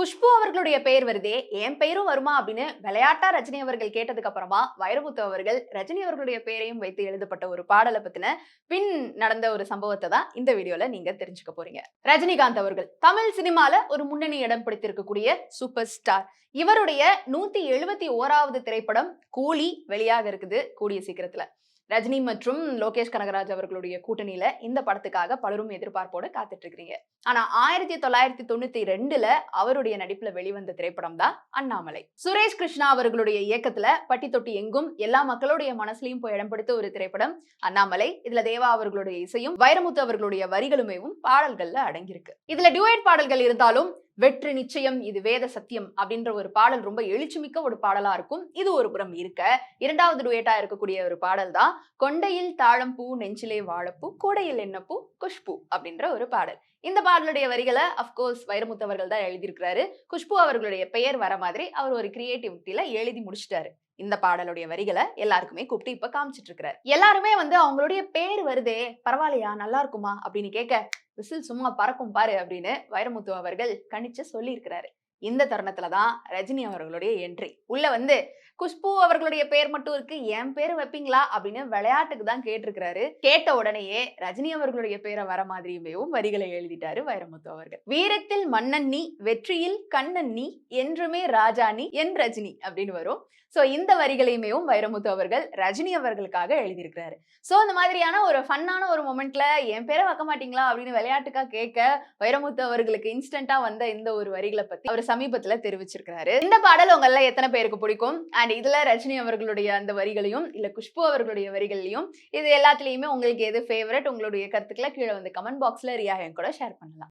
குஷ்பு அவர்களுடைய பெயர் வருதே, என் பெயரும் வருமா அப்படின்னு விளையாட்டா ரஜினி அவர்கள் கேட்டதுக்கு அப்புறமா வைரமுத்து அவர்கள் ரஜினி அவர்களுடைய பெயரையும் வைத்து எழுதப்பட்ட ஒரு பாடலை பத்தின பின் நடந்த ஒரு சம்பவத்தை தான் இந்த வீடியோல நீங்க தெரிஞ்சுக்க போறீங்க. ரஜினிகாந்த் அவர்கள் தமிழ் சினிமால ஒரு முன்னணி இடம் பிடித்திருக்கக்கூடிய சூப்பர் ஸ்டார். இவருடைய 171வது திரைப்படம் கூலி வெளியாக இருக்குது கூடிய சீக்கிரத்துல. ரஜினி மற்றும் லோகேஷ் கனகராஜ் அவர்களுடைய கூட்டணியில இந்த படத்துக்காக பலரும் எதிர்பார்ப்போடு காத்துட்டு இருக்கிறீங்க. ஆனா 1992ல அவருடைய நடிப்புல வெளிவந்த திரைப்படம் தான் அண்ணாமலை. சுரேஷ் கிருஷ்ணா அவர்களுடைய இயக்கத்துல பட்டி தொட்டி எங்கும் எல்லா மக்களுடைய மனசுலயும் போய் இடம் பிடித்த ஒரு திரைப்படம் அண்ணாமலை. இதுல தேவா அவர்களுடைய இசையும் வைரமுத்து அவர்களுடைய வரிகளுமேவும் பாடல்கள்ல அடங்கியிருக்கு. இதுல டியூயட் பாடல்கள் இருந்தாலும் வெற்றி நிச்சயம் இது வேத சத்தியம் அப்படின்ற ஒரு பாடல் ரொம்ப எழுச்சிமிக்க ஒரு பாடலா இருக்கும். இது ஒரு புறம் இருக்க, இரண்டாவது டுவேட்டா இருக்கக்கூடிய ஒரு பாடல் தான் கொண்டையில் தாழம்பூ நெஞ்சிலே வாழப்பூ கோடையில் என்னப்பூ குஷ்பு அப்படின்ற ஒரு பாடல். இந்த பாடலுடைய வரிகளை அப்கோர்ஸ் வைரமுத்து அவர்கள் தான் எழுதியிருக்கிறாரு. குஷ்பு அவர்களுடைய பெயர் வர மாதிரி அவர் ஒரு கிரியேட்டிவிட்டியில எழுதி முடிச்சிட்டாரு. இந்த பாடலுடைய வரிகளை எல்லாருக்குமே கூப்பிட்டு இப்ப காமிச்சிட்டு இருக்கிறாரு. எல்லாருமே அவங்களுடைய பேர் வருதே பரவாயில்லையா நல்லா இருக்குமா அப்படின்னு கேட்க, விசில் சும்மா பறக்கும் பாரு அப்படின்னு வைரமுத்து அவர்கள் கணிச்சு சொல்லி இருக்கிறாரு. இந்த தருணத்துலதான் ரஜினி அவர்களுடைய என்ட்ரி. உள்ள குஷ்பு அவர்களுடைய பேர் மட்டும் இருக்கு, என் பேரு வைப்பீங்களா அப்படின்னு விளையாட்டுக்கு தான் கேட்டிருக்கிறாரு. கேட்ட உடனேயே ரஜினி அவர்களுடைய பேரை வர மாதிரியுமேவும் வரிகளை எழுதிட்டாரு வைரமுத்து அவர்கள். வீரத்தில் மன்னன் நீ, வெற்றியில் கண்ணன் நீ, என்றுமே ராஜா நீ, என் ரஜினி அப்படின்னு வரும். சோ இந்த வரிகளையுமே வைரமுத்து அவர்கள் ரஜினி அவர்களுக்காக எழுதியிருக்கிறாரு. சோ இந்த மாதிரியான ஒரு ஃபன்னான ஒரு மொமெண்ட்ல என் பேரை வைக்க மாட்டீங்களா அப்படின்னு விளையாட்டுக்கா கேட்க வைரமுத்து அவர்களுக்கு இன்ஸ்டன்டா வந்த இந்த ஒரு வரிகளை பத்தி அவர் சமீபத்துல தெரிவிச்சிருக்கிறாரு. இந்த பாடல் உங்கள எத்தனை பேருக்கு பிடிக்கும்? அண்ட் இதுல ரஜினி அவர்களுடைய அந்த வரிகளையும் இல்ல குஷ்பு அவர்களுடைய வரிகளையும் இது எல்லாத்துலயுமே உங்களுக்கு எது ஃபேவரட்? உங்களுடைய கருத்துக்களை கீழே கமெண்ட் பாக்ஸ்ல ரியா என் கூட ஷேர் பண்ணலாம்.